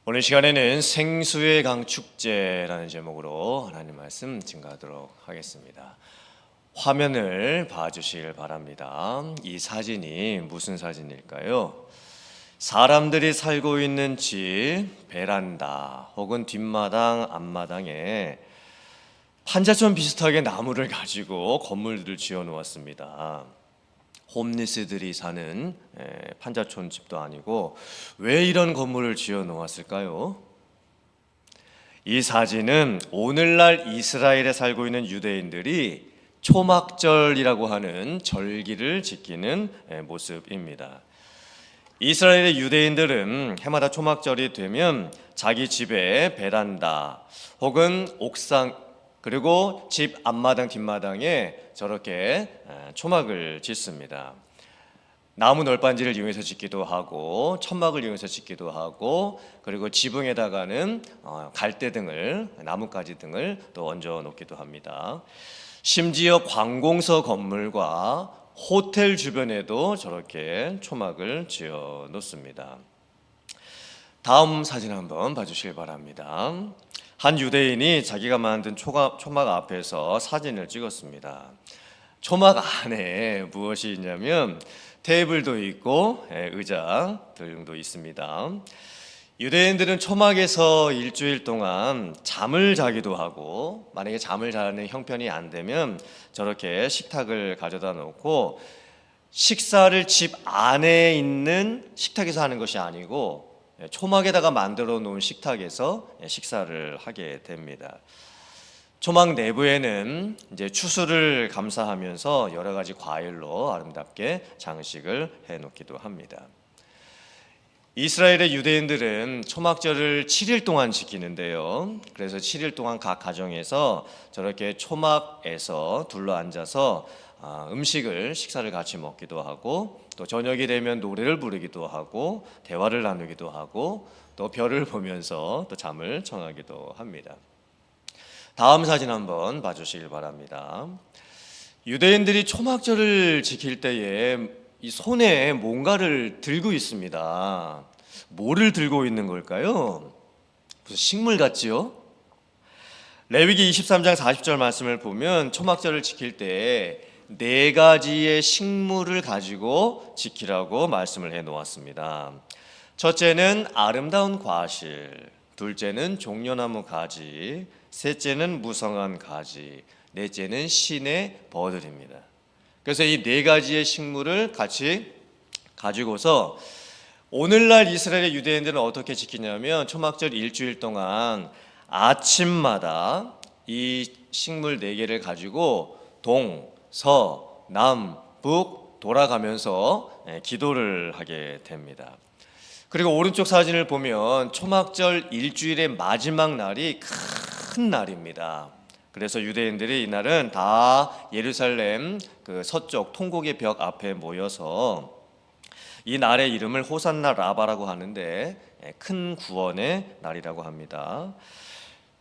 오늘 시간에는 생수의 강 축제라는 제목으로 하나님 말씀 증거하도록 하겠습니다. 화면을 봐주시길 바랍니다. 이 사진이 무슨 사진일까요? 사람들이 살고 있는 집 베란다 혹은 뒷마당, 앞마당에 판자촌 비슷하게 나무를 가지고 건물들을 지어 놓았습니다. 홈리스들이 사는 판자촌 집도 아니고 왜 이런 건물을 지어 놓았을까요? 이 사진은 오늘날 이스라엘에 살고 있는 유대인들이 초막절이라고 하는 절기를 지키는 모습입니다. 이스라엘의 유대인들은 해마다 초막절이 되면 자기 집의 베란다 혹은 옥상 그리고 집 앞마당 뒷마당에 저렇게 초막을 짓습니다. 나무 널빤지를 이용해서 짓기도 하고 천막을 이용해서 짓기도 하고 그리고 지붕에다가는 갈대등을 나뭇가지 등을 또 얹어 놓기도 합니다. 심지어 관공서 건물과 호텔 주변에도 저렇게 초막을 지어 놓습니다. 다음 사진 한번 봐주시기 바랍니다. 한 유대인이 자기가 만든 초막 앞에서 사진을 찍었습니다. 초막 안에 무엇이 있냐면 테이블도 있고 의자 등도 있습니다. 유대인들은 초막에서 일주일 동안 잠을 자기도 하고 만약에 잠을 자는 형편이 안 되면 저렇게 식탁을 가져다 놓고 식사를 집 안에 있는 식탁에서 하는 것이 아니고 초막에다가 만들어 놓은 식탁에서 식사를 하게 됩니다. 초막 내부에는 이제 추수를 감사하면서 여러 가지 과일로 아름답게 장식을 해 놓기도 합니다. 이스라엘의 유대인들은 초막절을 7일 동안 지키는데요. 그래서 7일 동안 각 가정에서 저렇게 초막에서 둘러앉아서 식사를 같이 먹기도 하고 또 저녁이 되면 노래를 부르기도 하고 대화를 나누기도 하고 또 별을 보면서 또 잠을 청하기도 합니다. 다음 사진 한번 봐주시길 바랍니다. 유대인들이 초막절을 지킬 때에 이 손에 뭔가를 들고 있습니다. 뭐를 들고 있는 걸까요? 무슨 식물 같지요? 레위기 23장 40절 말씀을 보면 초막절을 지킬 때 4가지의 식물을 가지고 지키라고 말씀을 해 놓았습니다. 첫째는 아름다운 과실, 둘째는 종려나무 가지, 셋째는 무성한 가지, 넷째는 신의 버들입니다. 그래서 이 4가지의 식물을 같이 가지고서 오늘날 이스라엘의 유대인들은 어떻게 지키냐면 초막절 일주일 동안 아침마다 이 식물 4개를 가지고 동, 서, 남, 북 돌아가면서 기도를 하게 됩니다. 그리고 오른쪽 사진을 보면 초막절 일주일의 마지막 날이 큰 날입니다. 그래서 유대인들이 이날은 다 예루살렘 그 서쪽 통곡의 벽 앞에 모여서 이 날의 이름을 호산나 라바라고 하는데 큰 구원의 날이라고 합니다.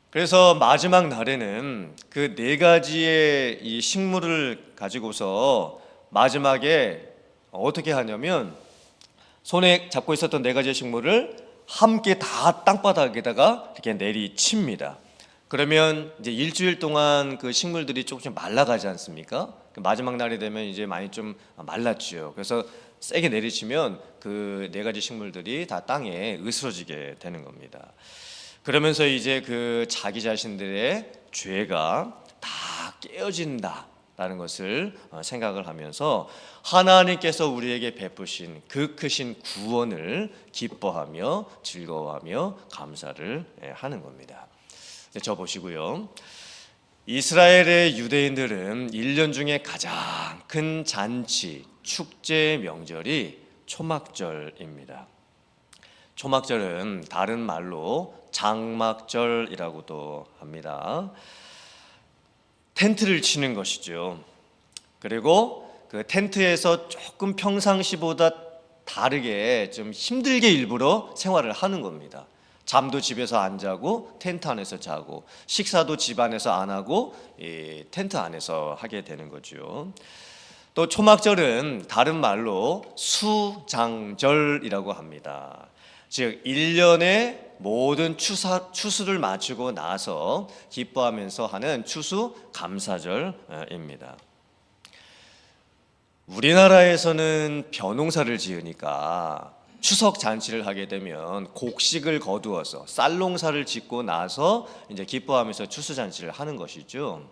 그래서 마지막 날에는 그 4가지의 이 식물을 가지고서 마지막에 어떻게 하냐면 손에 잡고 있었던 4가지의 식물을 함께 다 땅바닥에다가 이렇게 내리칩니다. 그러면 이제 일주일 동안 그 식물들이 조금씩 말라가지 않습니까? 마지막 날이 되면 이제 많이 좀 말랐죠. 그래서 세게 내리치면 그 4가지 식물들이 다 땅에 으스러지게 되는 겁니다. 그러면서 이제 그 자기 자신들의 죄가 다 깨어진다라는 것을 생각을 하면서 하나님께서 우리에게 베푸신 그 크신 구원을 기뻐하며 즐거워하며 감사를 하는 겁니다. 저 보시고요. 이스라엘의 유대인들은 1년 중에 가장 큰 잔치, 축제 명절이 초막절입니다. 초막절은 다른 말로 장막절이라고도 합니다. 텐트를 치는 것이죠. 그리고 그 텐트에서 조금 평상시보다 다르게 좀 힘들게 일부러 생활을 하는 겁니다. 잠도 집에서 안 자고 텐트 안에서 자고 식사도 집 안에서 안 하고 이 텐트 안에서 하게 되는 거죠. 또 초막절은 다른 말로 수장절이라고 합니다. 즉 1년에 모든 추수를 마치고 나서 기뻐하면서 하는 추수감사절입니다. 우리나라에서는 벼농사를 지으니까 추석 잔치를 하게 되면 곡식을 거두어서 쌀농사를 짓고 나서 이제 기뻐하면서 추수 잔치를 하는 것이죠.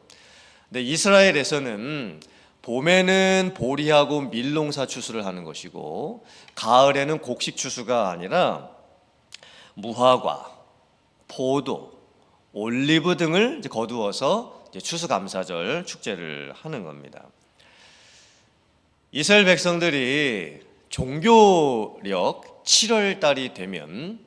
근데 이스라엘에서는 봄에는 보리하고 밀농사 추수를 하는 것이고, 가을에는 곡식 추수가 아니라 무화과, 포도, 올리브 등을 이제 거두어서 이제 추수감사절 축제를 하는 겁니다. 이스라엘 백성들이 종교력 7월 달이 되면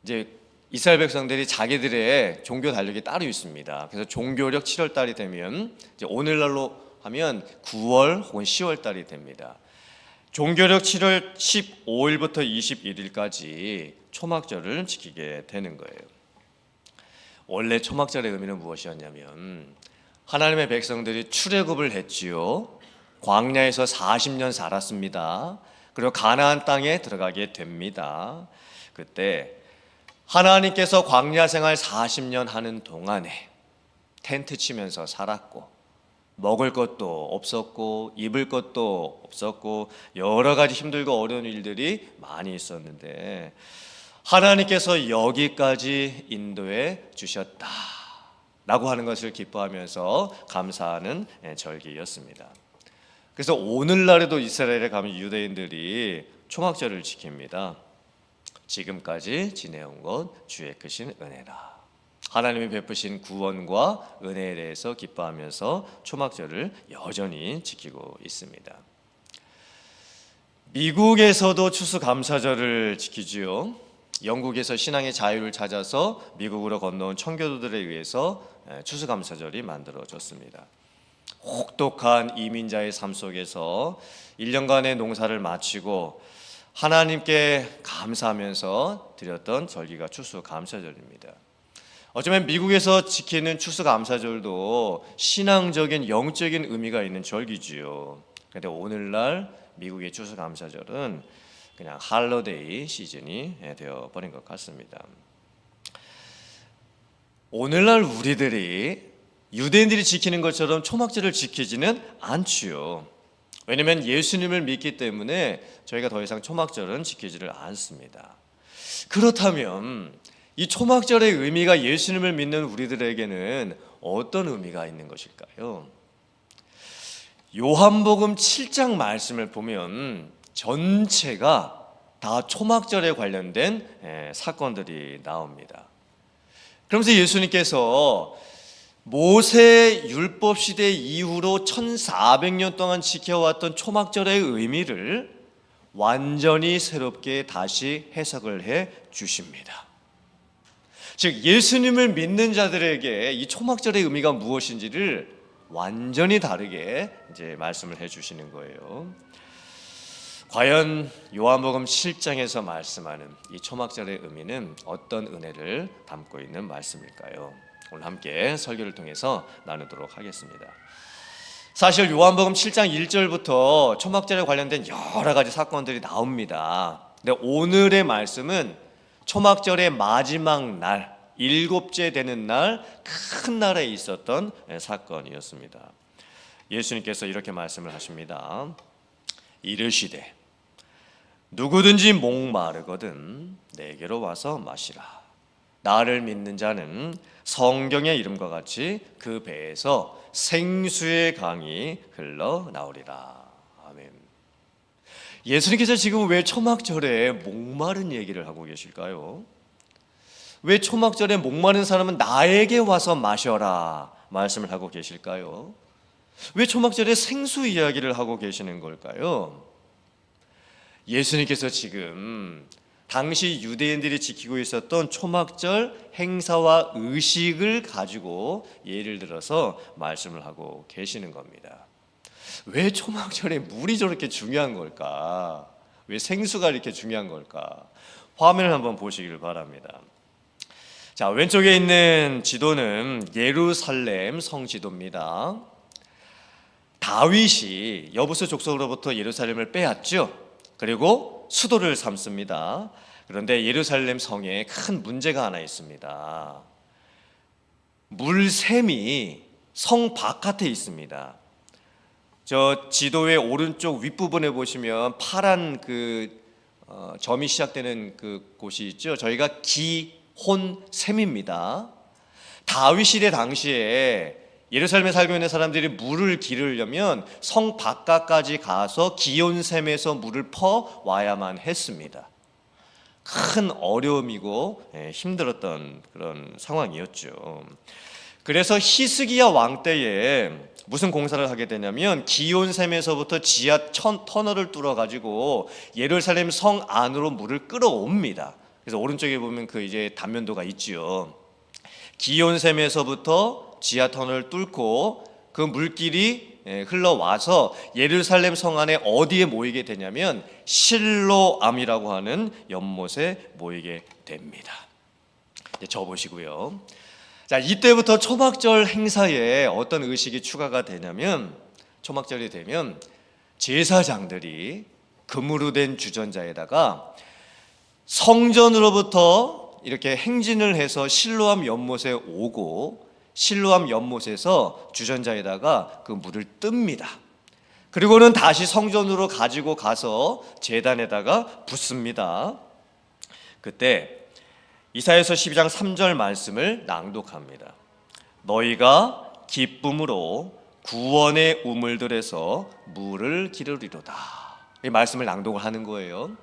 이제 이스라엘 백성들이 자기들의 종교 달력이 따로 있습니다. 그래서 종교력 7월 달이 되면 이제 오늘날로 하면 9월 혹은 10월 달이 됩니다. 종교력 7월 15일부터 21일까지 초막절을 지키게 되는 거예요. 원래 초막절의 의미는 무엇이었냐면 하나님의 백성들이 출애굽을 했지요. 광야에서 40년 살았습니다. 그리고 가나안 땅에 들어가게 됩니다. 그때 하나님께서 광야 생활 40년 하는 동안에 텐트 치면서 살았고, 먹을 것도 없었고 입을 것도 없었고 여러 가지 힘들고 어려운 일들이 많이 있었는데 하나님께서 여기까지 인도해 주셨다라고 하는 것을 기뻐하면서 감사하는 절기였습니다. 그래서 오늘날에도 이스라엘에 가면 유대인들이 초막절을 지킵니다. 지금까지 지내온 것 주의 크신 은혜라. 하나님이 베푸신 구원과 은혜에 대해서 기뻐하면서 초막절을 여전히 지키고 있습니다. 미국에서도 추수감사절을 지키지요. 영국에서 신앙의 자유를 찾아서 미국으로 건너온 청교도들에 의해서 추수감사절이 만들어졌습니다. 혹독한 이민자의 삶 속에서 1년간의 농사를 마치고 하나님께 감사하면서 드렸던 절기가 추수감사절입니다. 어쩌면 미국에서 지키는 추수감사절도 신앙적인 영적인 의미가 있는 절기지요. 그런데 오늘날 미국의 추수감사절은 그냥 할러데이 시즌이 되어버린 것 같습니다. 오늘날 우리들이 유대인들이 지키는 것처럼 초막절을 지키지는 않지요. 왜냐하면 예수님을 믿기 때문에 저희가 더 이상 초막절은 지키지를 않습니다. 그렇다면 이 초막절의 의미가 예수님을 믿는 우리들에게는 어떤 의미가 있는 것일까요? 요한복음 7장 말씀을 보면 전체가 다 초막절에 관련된 사건들이 나옵니다. 그러면서 예수님께서 모세 율법 시대 이후로 1400년 동안 지켜왔던 초막절의 의미를 완전히 새롭게 다시 해석을 해 주십니다. 즉 예수님을 믿는 자들에게 이 초막절의 의미가 무엇인지를 완전히 다르게 이제 말씀을 해 주시는 거예요. 과연 요한복음 7장에서 말씀하는 이 초막절의 의미는 어떤 은혜를 담고 있는 말씀일까요? 오늘 함께 설교를 통해서 나누도록 하겠습니다. 사실 요한복음 7장 1절부터 초막절에 관련된 여러 가지 사건들이 나옵니다. 근데 오늘의 말씀은 초막절의 마지막 날, 일곱째 되는 날, 큰 날에 있었던 사건이었습니다. 예수님께서 이렇게 말씀을 하십니다. 이르시되 누구든지 목마르거든 내게로 와서 마시라. 나를 믿는 자는 성경의 이름과 같이 그 배에서 생수의 강이 흘러나오리라. 아멘. 예수님께서 지금 왜 초막절에 목마른 얘기를 하고 계실까요? 왜 초막절에 목마른 사람은 나에게 와서 마셔라 말씀을 하고 계실까요? 왜 초막절에 생수 이야기를 하고 계시는 걸까요? 예수님께서 지금 당시 유대인들이 지키고 있었던 초막절 행사와 의식을 가지고 예를 들어서 말씀을 하고 계시는 겁니다. 왜 초막절에 물이 저렇게 중요한 걸까? 왜 생수가 이렇게 중요한 걸까? 화면을 한번 보시길 바랍니다. 자, 왼쪽에 있는 지도는 예루살렘 성지도입니다. 다윗이 여부스 족속으로부터 예루살렘을 빼앗죠. 그리고 수도를 삼습니다. 그런데 예루살렘 성에 큰 문제가 하나 있습니다. 물샘이 성 바깥에 있습니다. 저 지도의 오른쪽 윗부분에 보시면 파란 점이 시작되는 그 곳이 있죠. 저희가 기혼샘입니다. 다윗 시대 당시에 예루살렘에 살고 있는 사람들이 물을 기르려면 성 바깥까지 가서 기온샘에서 물을 퍼 와야만 했습니다. 큰 어려움이고 힘들었던 그런 상황이었죠. 그래서 히스기야 왕 때에 무슨 공사를 하게 되냐면 기온샘에서부터 지하 터널을 뚫어 가지고 예루살렘 성 안으로 물을 끌어옵니다. 그래서 오른쪽에 보면 그 이제 단면도가 있지요. 기온샘에서부터 지하 터널을 뚫고 그 물길이 흘러와서 예루살렘 성 안에 어디에 모이게 되냐면 실로암이라고 하는 연못에 모이게 됩니다. 저 보시고요. 자, 이때부터 초막절 행사에 어떤 의식이 추가가 되냐면 초막절이 되면 제사장들이 금으로 된 주전자에다가 성전으로부터 이렇게 행진을 해서 실로암 연못에 오고 실로암 연못에서 주전자에다가 그 물을 뜹니다. 그리고는 다시 성전으로 가지고 가서 제단에다가 붓습니다. 그때 이사야서 12장 3절 말씀을 낭독합니다. 너희가 기쁨으로 구원의 우물들에서 물을 기르리로다. 이 말씀을 낭독을 하는 거예요.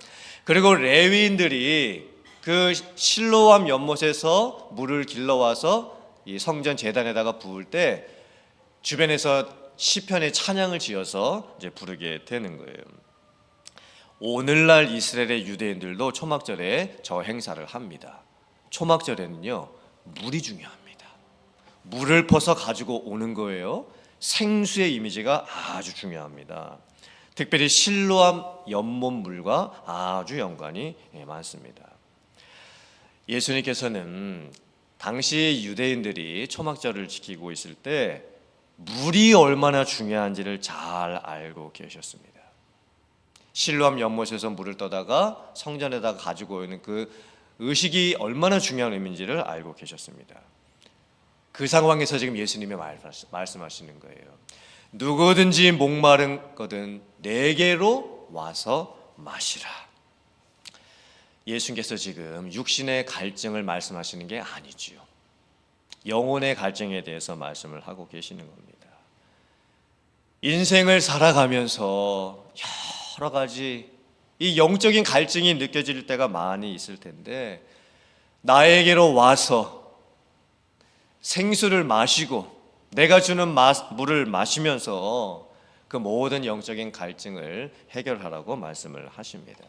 그리고 레위인들이 그 실로암 연못에서 물을 길러와서 이 성전 제단에다가 부을 때 주변에서 시편의 찬양을 지어서 이제 부르게 되는 거예요. 오늘날 이스라엘의 유대인들도 초막절에 저 행사를 합니다. 초막절에는요, 물이 중요합니다. 물을 퍼서 가지고 오는 거예요. 생수의 이미지가 아주 중요합니다. 특별히 실로암 연못물과 아주 연관이 많습니다. 예수님께서는 당시 유대인들이 초막절을 지키고 있을 때 물이 얼마나 중요한지를 잘 알고 계셨습니다. 실로암 연못에서 물을 떠다가 성전에다가 가지고 오는 그 의식이 얼마나 중요한 의미인지를 알고 계셨습니다. 그 상황에서 지금 예수님이 말씀하시는 거예요. 누구든지 목마르거든 내게로 와서 마시라. 예수님께서 지금 육신의 갈증을 말씀하시는 게 아니지요. 영혼의 갈증에 대해서 말씀을 하고 계시는 겁니다. 인생을 살아가면서 여러 가지 이 영적인 갈증이 느껴질 때가 많이 있을 텐데 나에게로 와서 생수를 마시고 내가 주는 물을 마시면서 그 모든 영적인 갈증을 해결하라고 말씀을 하십니다.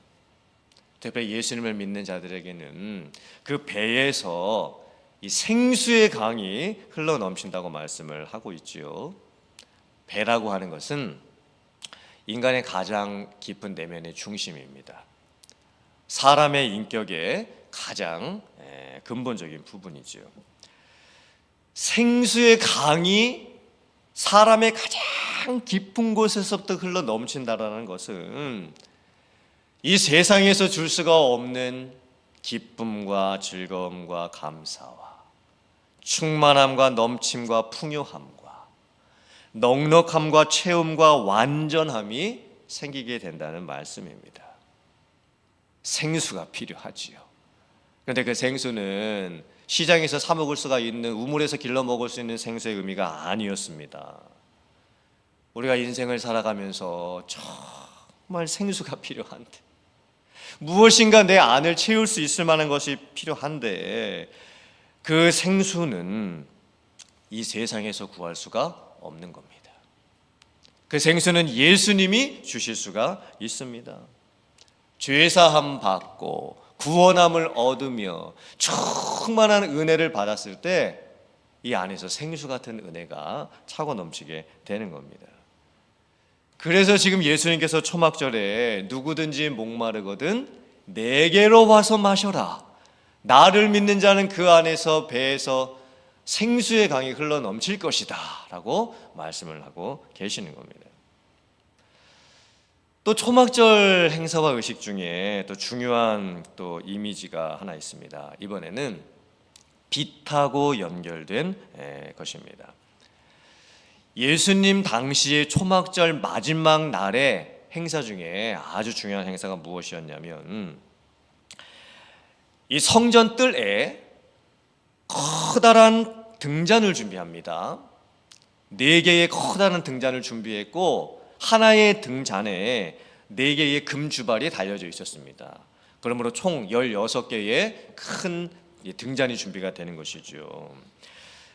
특별히 예수님을 믿는 자들에게는 그 배에서 이 생수의 강이 흘러넘친다고 말씀을 하고 있지요. 배라고 하는 것은 인간의 가장 깊은 내면의 중심입니다. 사람의 인격의 가장 근본적인 부분이지요. 생수의 강이 사람의 가장 깊은 곳에서부터 흘러넘친다라는 것은 이 세상에서 줄 수가 없는 기쁨과 즐거움과 감사와 충만함과 넘침과 풍요함과 넉넉함과 채움과 완전함이 생기게 된다는 말씀입니다. 생수가 필요하지요. 그런데 그 생수는 시장에서 사 먹을 수가 있는 우물에서 길러 먹을 수 있는 생수의 의미가 아니었습니다. 우리가 인생을 살아가면서 정말 생수가 필요한데 무엇인가 내 안을 채울 수 있을 만한 것이 필요한데 그 생수는 이 세상에서 구할 수가 없는 겁니다. 그 생수는 예수님이 주실 수가 있습니다. 죄사함 받고 구원함을 얻으며 충만한 은혜를 받았을 때 이 안에서 생수 같은 은혜가 차고 넘치게 되는 겁니다. 그래서 지금 예수님께서 초막절에 누구든지 목마르거든 내게로 와서 마셔라. 나를 믿는 자는 그 안에서 배에서 생수의 강이 흘러 넘칠 것이다 라고 말씀을 하고 계시는 겁니다. 또 초막절 행사와 의식 중에 또 중요한 또 이미지가 하나 있습니다. 이번에는 빛하고 연결된 것입니다. 예수님 당시의 초막절 마지막 날의 행사 중에 아주 중요한 행사가 무엇이었냐면, 이 성전 뜰에 커다란 등잔을 준비합니다. 4개의 커다란 등잔을 준비했고, 하나의 등잔에 4개의 금주발이 달려져 있었습니다. 그러므로 총 16개의 큰 등잔이 준비가 되는 것이죠.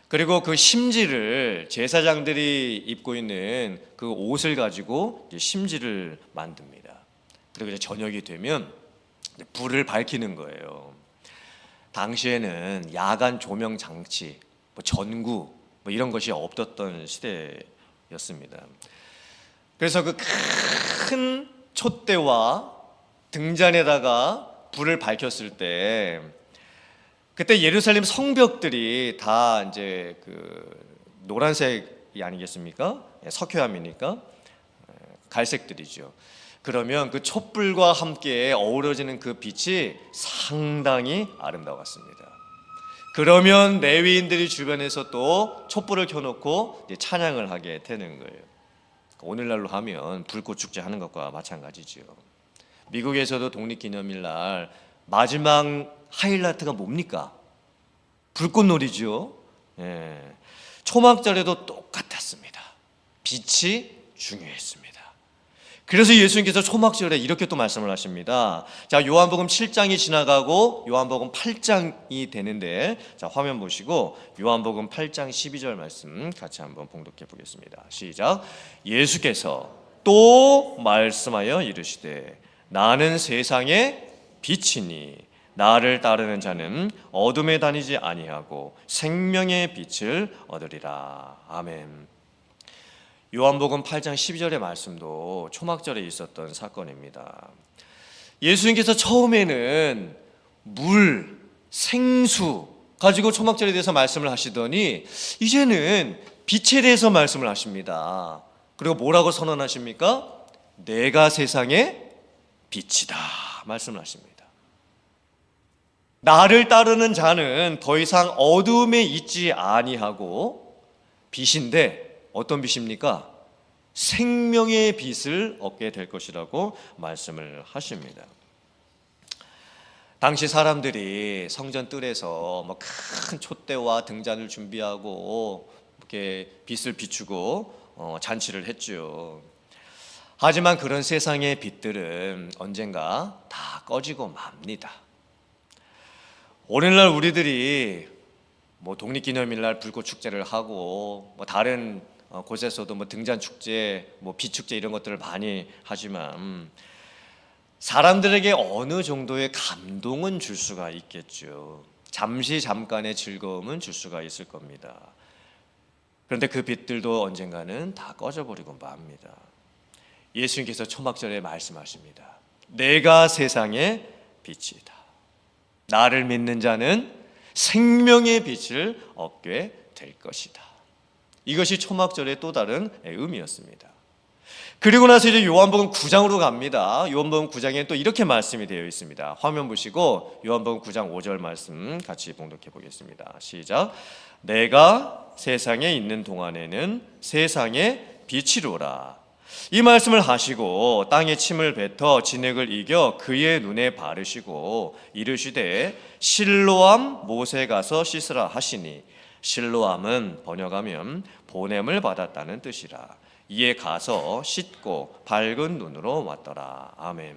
그리고 그 심지를 제사장들이 입고 있는 그 옷을 가지고 심지를 만듭니다. 그리고 이제 저녁이 되면 불을 밝히는 거예요. 당시에는 야간 조명 장치, 전구 이런 것이 없었던 시대였습니다. 그래서 그 큰 촛대와 등잔에다가 불을 밝혔을 때, 그때 예루살렘 성벽들이 다 이제 그 노란색이 아니겠습니까? 석회암이니까 갈색들이죠. 그러면 그 촛불과 함께 어우러지는 그 빛이 상당히 아름다웠습니다. 그러면 레위인들이 주변에서 또 촛불을 켜놓고 이제 찬양을 하게 되는 거예요. 오늘날로 하면 불꽃 축제 하는 것과 마찬가지죠. 미국에서도 독립기념일 날 마지막 하이라이트가 뭡니까? 불꽃놀이죠. 초막절에도 똑같았습니다. 빛이 중요했습니다. 그래서 예수님께서 초막절에 이렇게 또 말씀을 하십니다. 자, 요한복음 7장이 지나가고 요한복음 8장이 되는데, 자, 화면 보시고 요한복음 8장 12절 말씀 같이 한번 봉독해 보겠습니다. 시작. 예수께서 또 말씀하여 이르시되 나는 세상의 빛이니 나를 따르는 자는 어둠에 다니지 아니하고 생명의 빛을 얻으리라. 아멘. 요한복음 8장 12절의 말씀도 초막절에 있었던 사건입니다. 예수님께서 처음에는 물, 생수 가지고 초막절에 대해서 말씀을 하시더니 이제는 빛에 대해서 말씀을 하십니다. 그리고 뭐라고 선언하십니까? 내가 세상의 빛이다 말씀을 하십니다. 나를 따르는 자는 더 이상 어둠에 있지 아니하고 빛인데, 어떤 빛입니까? 생명의 빛을 얻게 될 것이라고 말씀을 하십니다. 당시 사람들이 성전 뜰에서 큰 촛대와 등잔을 준비하고 이렇게 빛을 비추고 잔치를 했죠. 하지만 그런 세상의 빛들은 언젠가 다 꺼지고 맙니다. 오늘날 우리들이 독립기념일날 불꽃 축제를 하고 다른 곳에서도 등잔 축제, 빛 축제 이런 것들을 많이 하지만 사람들에게 어느 정도의 감동은 줄 수가 있겠죠. 잠깐의 즐거움은 줄 수가 있을 겁니다. 그런데 그 빛들도 언젠가는 다 꺼져버리고 맙니다. 예수님께서 초막절에 말씀하십니다. 내가 세상의 빛이다. 나를 믿는 자는 생명의 빛을 얻게 될 것이다. 이것이 초막절의 또 다른 의미였습니다. 그리고 나서 이제 요한복음 9장으로 갑니다. 요한복음 9장에 또 이렇게 말씀이 되어 있습니다. 화면 보시고 요한복음 9장 5절 말씀 같이 봉독해 보겠습니다. 시작. 내가 세상에 있는 동안에는 세상의 빛이로라. 이 말씀을 하시고 땅에 침을 뱉어 진액을 이겨 그의 눈에 바르시고 이르시되 실로암 못에 가서 씻으라 하시니, 실로암은 번역하면 보냄을 받았다는 뜻이라. 이에 가서 씻고 밝은 눈으로 왔더라. 아멘.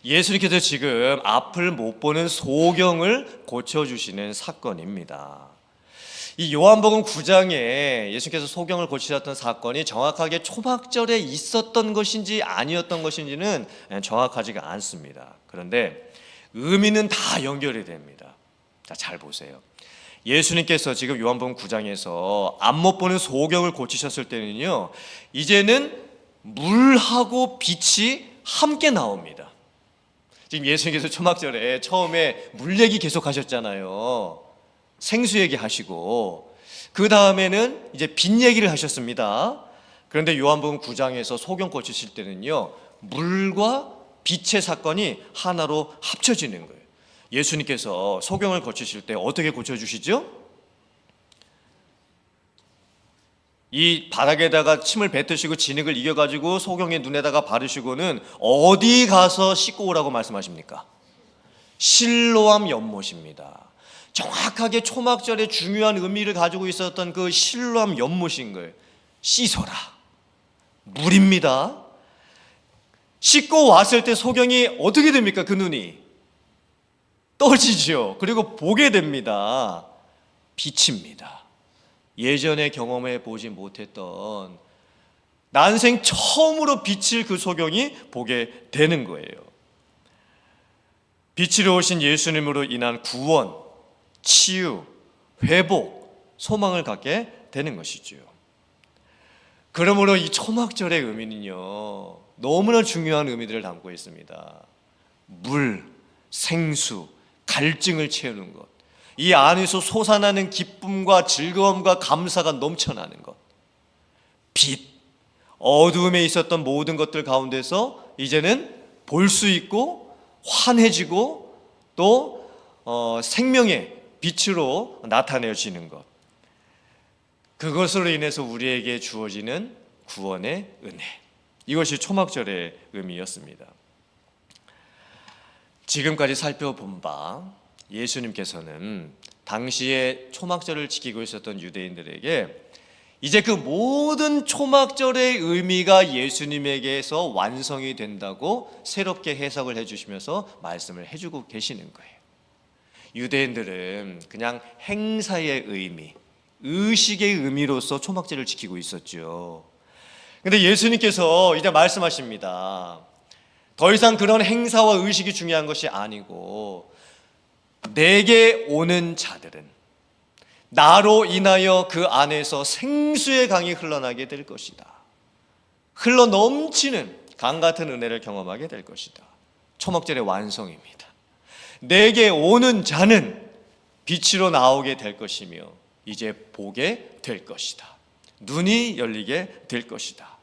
예수님께서 지금 앞을 못 보는 소경을 고쳐주시는 사건입니다. 이 요한복음 9장에 예수님께서 소경을 고치셨던 사건이 정확하게 초막절에 있었던 것인지 아니었던 것인지는 정확하지가 않습니다. 그런데 의미는 다 연결이 됩니다. 자, 잘 보세요. 예수님께서 지금 요한복음 9장에서 앞 못 보는 소경을 고치셨을 때는요, 이제는 물하고 빛이 함께 나옵니다. 지금 예수님께서 초막절에 처음에 물 얘기 계속 하셨잖아요. 생수 얘기 하시고 그 다음에는 이제 빛 얘기를 하셨습니다. 그런데 요한복음 9장에서 소경 고치실 때는요, 물과 빛의 사건이 하나로 합쳐지는 거예요. 예수님께서 소경을 고치실 때 어떻게 고쳐주시죠? 이 바닥에다가 침을 뱉으시고 진흙을 이겨가지고 소경의 눈에다가 바르시고는 어디 가서 씻고 오라고 말씀하십니까? 실로암 연못입니다. 정확하게 초막절의 중요한 의미를 가지고 있었던 그 실로암 연못인 거예요. 씻어라. 물입니다. 씻고 왔을 때 소경이 어떻게 됩니까? 그 눈이 떠지죠. 그리고 보게 됩니다. 빛입니다. 예전에 경험해 보지 못했던 난생 처음으로 빛을 그 소경이 보게 되는 거예요. 빛으로 오신 예수님으로 인한 구원, 치유, 회복, 소망을 갖게 되는 것이죠. 그러므로 이 초막절의 의미는요, 너무나 중요한 의미들을 담고 있습니다. 물, 생수, 갈증을 채우는 것, 이 안에서 솟아나는 기쁨과 즐거움과 감사가 넘쳐나는 것, 빛, 어두움에 있었던 모든 것들 가운데서 이제는 볼 수 있고 환해지고 또 생명의 빛으로 나타내지는 것, 그것으로 인해서 우리에게 주어지는 구원의 은혜, 이것이 초막절의 의미였습니다. 지금까지 살펴본 바 예수님께서는 당시에 초막절을 지키고 있었던 유대인들에게 이제 그 모든 초막절의 의미가 예수님에게서 완성이 된다고 새롭게 해석을 해주시면서 말씀을 해주고 계시는 거예요. 유대인들은 그냥 행사의 의미, 의식의 의미로서 초막절을 지키고 있었죠. 그런데 예수님께서 이제 말씀하십니다. 더 이상 그런 행사와 의식이 중요한 것이 아니고 내게 오는 자들은 나로 인하여 그 안에서 생수의 강이 흘러나게 될 것이다. 흘러 넘치는 강 같은 은혜를 경험하게 될 것이다. 초막절의 완성입니다. 내게 오는 자는 빛으로 나오게 될 것이며 이제 보게 될 것이다. 눈이 열리게 될 것이다.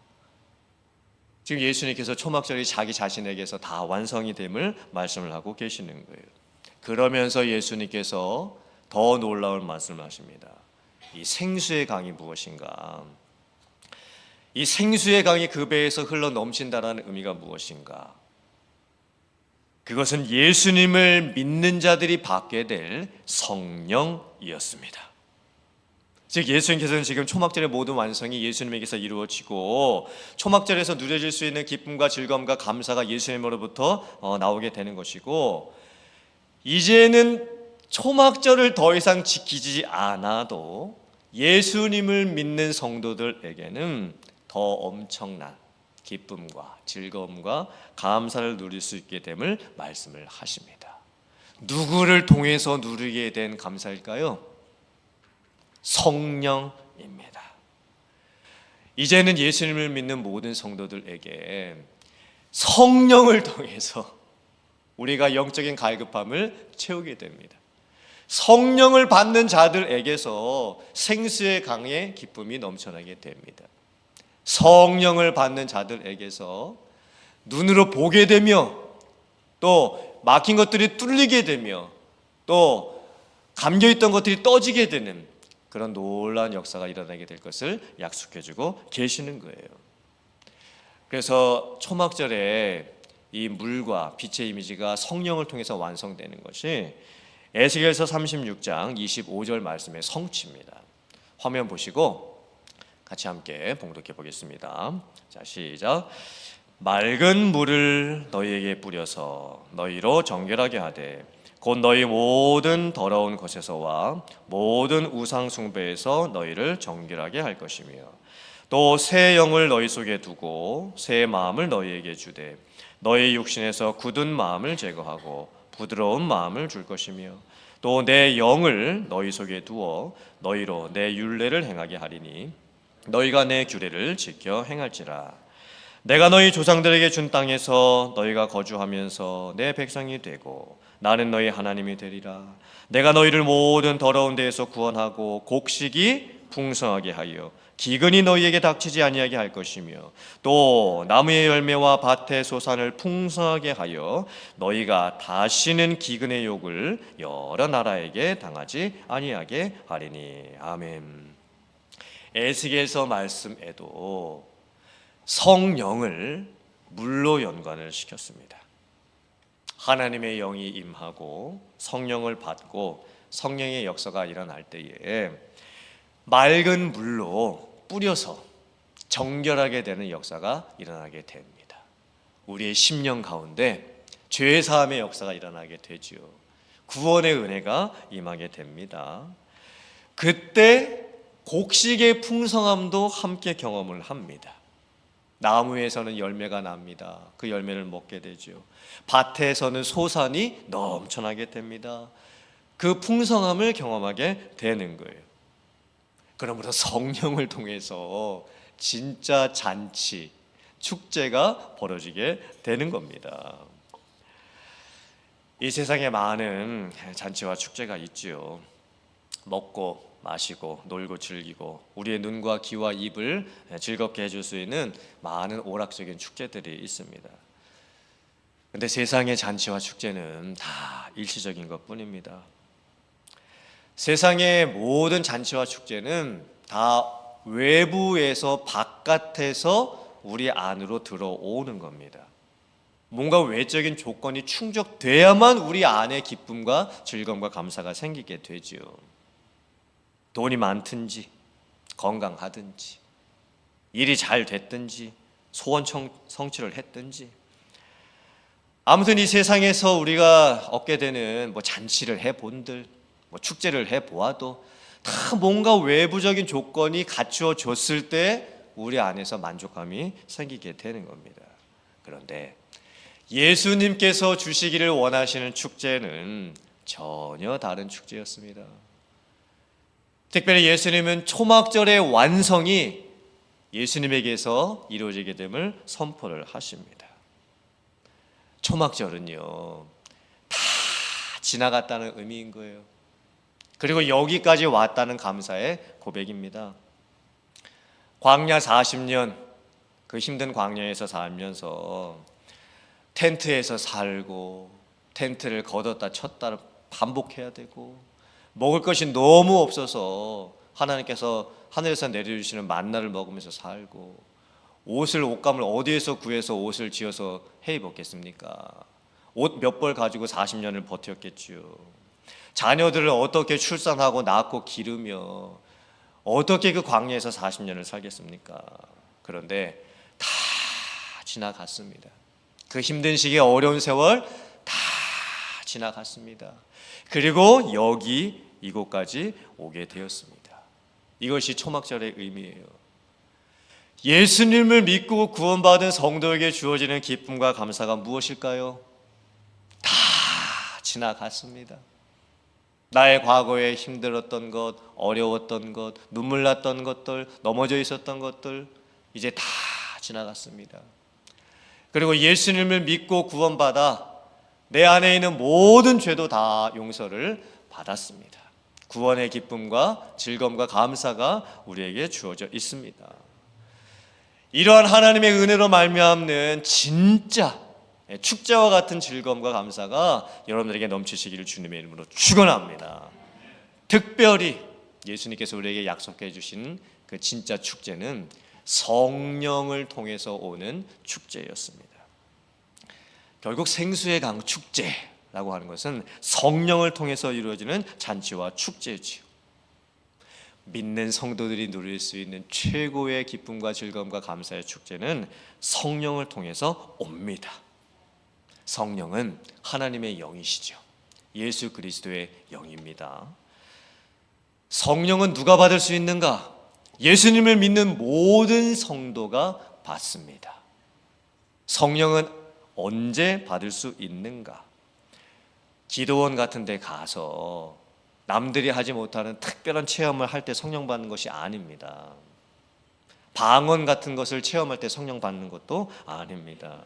지금 예수님께서 초막절이 자기 자신에게서 다 완성이 됨을 말씀을 하고 계시는 거예요. 그러면서 예수님께서 더 놀라운 말씀을 하십니다. 이 생수의 강이 무엇인가? 이 생수의 강이 그 배에서 흘러 넘친다는 의미가 무엇인가? 그것은 예수님을 믿는 자들이 받게 될 성령이었습니다. 즉 예수님께서는 지금 초막절의 모든 완성이 예수님에게서 이루어지고 초막절에서 누려질 수 있는 기쁨과 즐거움과 감사가 예수님으로부터 나오게 되는 것이고, 이제는 초막절을 더 이상 지키지 않아도 예수님을 믿는 성도들에게는 더 엄청난 기쁨과 즐거움과 감사를 누릴 수 있게 됨을 말씀을 하십니다. 누구를 통해서 누리게 된 감사일까요? 성령입니다. 이제는 예수님을 믿는 모든 성도들에게 성령을 통해서 우리가 영적인 갈급함을 채우게 됩니다. 성령을 받는 자들에게서 생수의 강의 기쁨이 넘쳐나게 됩니다. 성령을 받는 자들에게서 눈으로 보게 되며 또 막힌 것들이 뚫리게 되며 또 감겨있던 것들이 떠지게 되는 그런 놀라운 역사가 일어나게 될 것을 약속해주고 계시는 거예요. 그래서 초막절에 이 물과 빛의 이미지가 성령을 통해서 완성되는 것이 에스겔서 36장 25절 말씀의 성취입니다. 화면 보시고 같이 함께 봉독해 보겠습니다. 자, 시작. 맑은 물을 너희에게 뿌려서 너희로 정결하게 하되 곧 너희 모든 더러운 것에서와 모든 우상 숭배에서 너희를 정결하게 할 것이며 또 새 영을 너희 속에 두고 새 마음을 너희에게 주되 너희 육신에서 굳은 마음을 제거하고 부드러운 마음을 줄 것이며 또 내 영을 너희 속에 두어 너희로 내 율례를 행하게 하리니 너희가 내 규례를 지켜 행할지라. 내가 너희 조상들에게 준 땅에서 너희가 거주하면서 내 백성이 되고 나는 너희 하나님이 되리라. 내가 너희를 모든 더러운 데에서 구원하고 곡식이 풍성하게 하여 기근이 너희에게 닥치지 아니하게 할 것이며 또 나무의 열매와 밭의 소산을 풍성하게 하여 너희가 다시는 기근의 욕을 여러 나라에게 당하지 아니하게 하리니. 아멘. 에스겔서 말씀에도 성령을 물로 연관을 시켰습니다. 하나님의 영이 임하고 성령을 받고 성령의 역사가 일어날 때에 맑은 물로 뿌려서 정결하게 되는 역사가 일어나게 됩니다. 우리의 심령 가운데 죄 사함의 역사가 일어나게 되지요. 구원의 은혜가 임하게 됩니다. 그때 곡식의 풍성함도 함께 경험을 합니다. 나무에서는 열매가 납니다. 그 열매를 먹게 되죠. 밭에서는 소산이 넘쳐나게 됩니다. 그 풍성함을 경험하게 되는 거예요. 그러므로 성령을 통해서 진짜 잔치, 축제가 벌어지게 되는 겁니다. 이 세상에 많은 잔치와 축제가 있지요. 먹고 마시고 놀고 즐기고 우리의 눈과 귀와 입을 즐겁게 해줄 수 있는 많은 오락적인 축제들이 있습니다. 그런데 세상의 잔치와 축제는 다 일시적인 것뿐입니다. 세상의 모든 잔치와 축제는 다 외부에서 바깥에서 우리 안으로 들어오는 겁니다. 뭔가 외적인 조건이 충족돼야만 우리 안에 기쁨과 즐거움과 감사가 생기게 되지요. 돈이 많든지 건강하든지 일이 잘 됐든지 소원 성취를 했든지 아무튼 이 세상에서 우리가 얻게 되는 잔치를 해본들 축제를 해보아도 다 뭔가 외부적인 조건이 갖추어졌을 때 우리 안에서 만족감이 생기게 되는 겁니다. 그런데 예수님께서 주시기를 원하시는 축제는 전혀 다른 축제였습니다. 특별히 예수님은 초막절의 완성이 예수님에게서 이루어지게 됨을 선포를 하십니다. 초막절은요, 다 지나갔다는 의미인 거예요. 그리고 여기까지 왔다는 감사의 고백입니다. 광야 40년, 그 힘든 광야에서 살면서 텐트에서 살고 텐트를 걷었다 쳤다 반복해야 되고 먹을 것이 너무 없어서 하나님께서 하늘에서 내려주시는 만나를 먹으면서 살고 옷감을 어디에서 구해서 옷을 지어서 해 입었겠습니까? 옷 몇 벌 가지고 40년을 버텼겠지요. 자녀들을 어떻게 출산하고 낳고 기르며 어떻게 그 광야에서 40년을 살겠습니까? 그런데 다 지나갔습니다. 그 힘든 시기 어려운 세월 다 지나갔습니다. 그리고 여기 이곳까지 오게 되었습니다. 이것이 초막절의 의미예요. 예수님을 믿고 구원받은 성도에게 주어지는 기쁨과 감사가 무엇일까요? 다 지나갔습니다. 나의 과거에 힘들었던 것, 어려웠던 것, 눈물 났던 것들, 넘어져 있었던 것들 이제 다 지나갔습니다. 그리고 예수님을 믿고 구원받아 내 안에 있는 모든 죄도 다 용서를 받았습니다. 구원의 기쁨과 즐거움과 감사가 우리에게 주어져 있습니다. 이러한 하나님의 은혜로 말미암는 진짜 축제와 같은 즐거움과 감사가 여러분들에게 넘치시기를 주님의 이름으로 축원합니다. 특별히 예수님께서 우리에게 약속해 주신 그 진짜 축제는 성령을 통해서 오는 축제였습니다. 결국 생수의 강 축제라고 하는 것은 성령을 통해서 이루어지는 잔치와 축제지요. 믿는 성도들이 누릴 수 있는 최고의 기쁨과 즐거움과 감사의 축제는 성령을 통해서 옵니다. 성령은 하나님의 영이시죠. 예수 그리스도의 영입니다. 성령은 누가 받을 수 있는가? 예수님을 믿는 모든 성도가 받습니다. 성령은 언제 받을 수 있는가? 기도원 같은 데 가서 남들이 하지 못하는 특별한 체험을 할 때 성령 받는 것이 아닙니다. 방언 같은 것을 체험할 때 성령 받는 것도 아닙니다.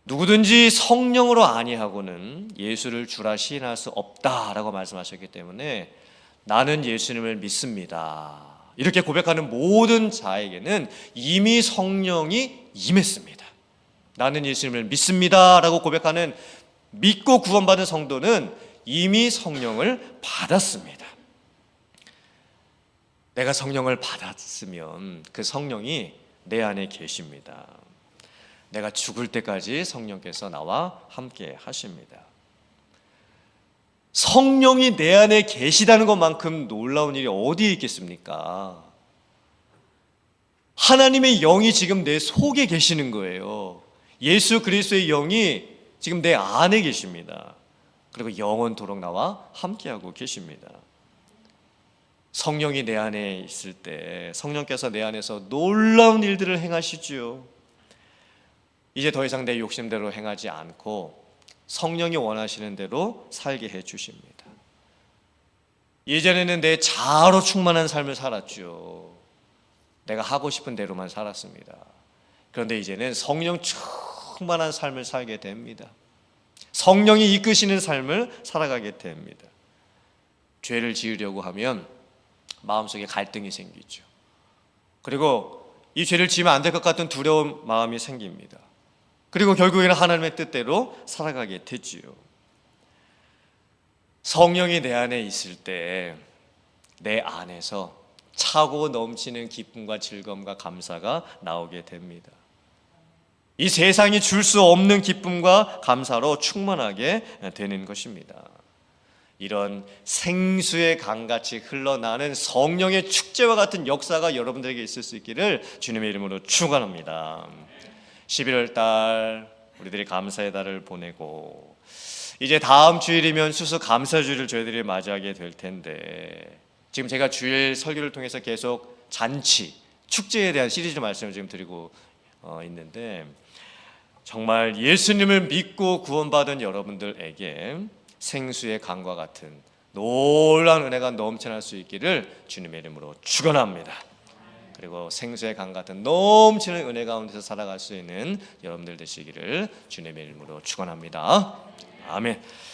누구든지 성령으로 아니하고는 예수를 주라 시인할 수 없다라고 말씀하셨기 때문에 나는 예수님을 믿습니다. 이렇게 고백하는 모든 자에게는 이미 성령이 임했습니다. 나는 예수님을 믿습니다 라고 고백하는 믿고 구원받은 성도는 이미 성령을 받았습니다. 내가 성령을 받았으면 그 성령이 내 안에 계십니다. 내가 죽을 때까지 성령께서 나와 함께 하십니다. 성령이 내 안에 계시다는 것만큼 놀라운 일이 어디에 있겠습니까? 하나님의 영이 지금 내 속에 계시는 거예요. 예수 그리스도의 영이 지금 내 안에 계십니다. 그리고 영원토록 나와 함께하고 계십니다. 성령이 내 안에 있을 때 성령께서 내 안에서 놀라운 일들을 행하시지요. 이제 더 이상 내 욕심대로 행하지 않고 성령이 원하시는 대로 살게 해주십니다. 예전에는 내 자아로 충만한 삶을 살았죠. 내가 하고 싶은 대로만 살았습니다. 그런데 이제는 성령 충만한 삶을 살게 됩니다. 성령이 이끄시는 삶을 살아가게 됩니다. 죄를 지으려고 하면 마음속에 갈등이 생기죠. 그리고 이 죄를 지으면 안 될 것 같은 두려운 마음이 생깁니다. 그리고 결국에는 하나님의 뜻대로 살아가게 되지요. 성령이 내 안에 있을 때 내 안에서 차고 넘치는 기쁨과 즐거움과 감사가 나오게 됩니다. 이 세상이 줄 수 없는 기쁨과 감사로 충만하게 되는 것입니다. 이런 생수의 강같이 흘러나는 성령의 축제와 같은 역사가 여러분들에게 있을 수 있기를 주님의 이름으로 축원합니다. 11월 달 우리들이 감사의 달을 보내고 이제 다음 주일이면 수수 감사주일을 저희들이 맞이하게 될 텐데, 지금 제가 주일 설교를 통해서 계속 잔치, 축제에 대한 시리즈 말씀을 지금 드리고 있는데, 정말 예수님을 믿고 구원받은 여러분들에게 생수의 강과 같은 놀라운 은혜가 넘쳐날 수 있기를 주님의 이름으로 축원합니다. 그리고 생수의 강 같은 넘치는 은혜 가운데서 살아갈 수 있는 여러분들 되시기를 주님의 이름으로 축원합니다. 아멘.